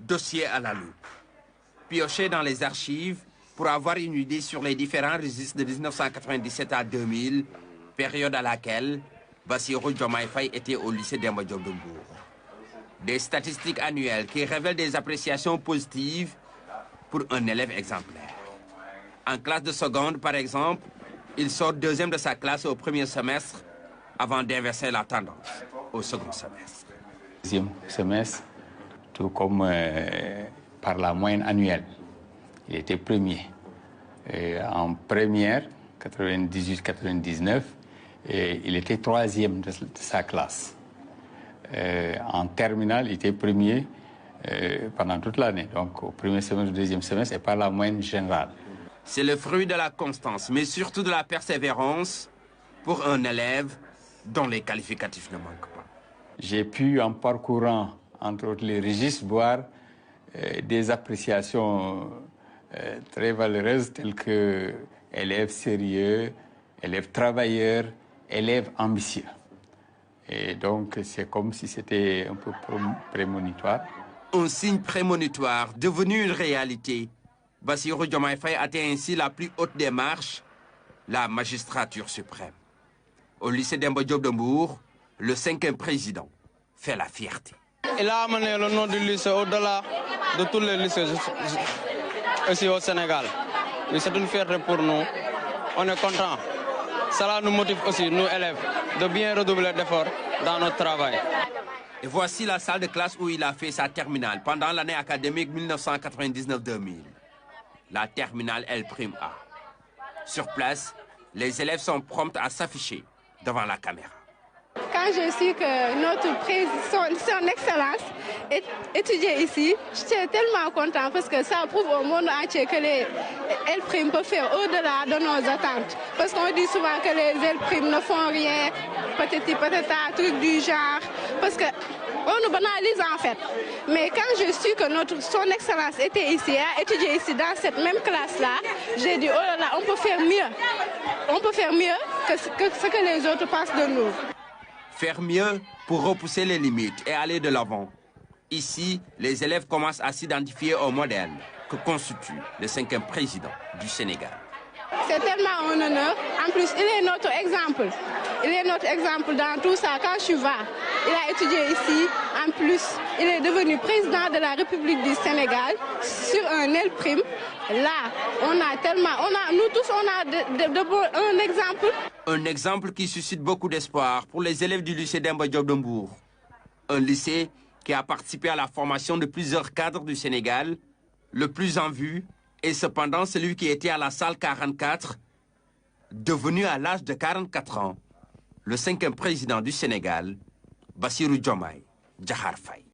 Dossier à la loupe. Piocher dans les archives pour avoir une idée sur les différents registres de 1997 à 2000, période à laquelle Bassirou Diomaye Faye était au lycée Demba Diop de Mbour. Des statistiques annuelles qui révèlent des appréciations positives pour un élève exemplaire. En classe de seconde, par exemple, il sort deuxième de sa classe au premier semestre avant d'inverser la tendance au second semestre. Deuxième semestre, tout comme par la moyenne annuelle. Il était premier. En première, 98-99, il était troisième de sa classe. En terminale, il était premier pendant toute l'année, donc au premier semestre, au deuxième semestre, et par la moyenne générale. C'est le fruit de la constance, mais surtout de la persévérance pour un élève dont les qualificatifs ne manquent pas. J'ai pu, en parcourant, entre autres, les registres, voir des appréciations très valeureuses telles que élève sérieux, élève travailleur, élève ambitieux. Et donc, c'est comme si c'était un peu prémonitoire. Un signe prémonitoire devenu une réalité. Bassirou Diomaye Faye atteint ainsi la plus haute des marches, la magistrature suprême. Au lycée Demba Diop de Mbour, le 5e président fait la fierté. Il a amené le nom du lycée au-delà de tous les lycées ici au Sénégal. C'est une fierté pour nous. On est contents. Cela nous motive aussi, nous élèves, de bien redoubler d'efforts dans notre travail. Et voici la salle de classe où il a fait sa terminale pendant l'année académique 1999-2000. La terminale L'1A. Sur place, les élèves sont prompts à s'afficher devant la caméra. Quand je suis que notre président, son excellence, étudiait ici, j'étais tellement content parce que ça prouve au monde entier que les L' peuvent faire au-delà de nos attentes. Parce qu'on dit souvent que les L' ne font rien, peut-être truc du genre, parce que on nous banalise en fait. Mais quand je suis que son excellence était ici, a étudié ici dans cette même classe-là, j'ai dit, oh là là, on peut faire mieux. On peut faire mieux que ce que les autres pensent de nous. Faire mieux pour repousser les limites et aller de l'avant. Ici, les élèves commencent à s'identifier au modèle que constitue le 5e président du Sénégal. C'est tellement un honneur. En plus, il est notre exemple. Il est notre exemple dans tout ça. Quand je vais, il a étudié ici. En plus, il est devenu président de la République du Sénégal sur un L'. Là, nous tous, on a un exemple. Un exemple qui suscite beaucoup d'espoir pour les élèves du lycée Demba Diop de Mbour. Un lycée qui a participé à la formation de plusieurs cadres du Sénégal, le plus en vue est cependant celui qui était à la salle 44, devenu à l'âge de 44 ans, le 5e président du Sénégal, Bassirou Diomaye Diakhar Faye.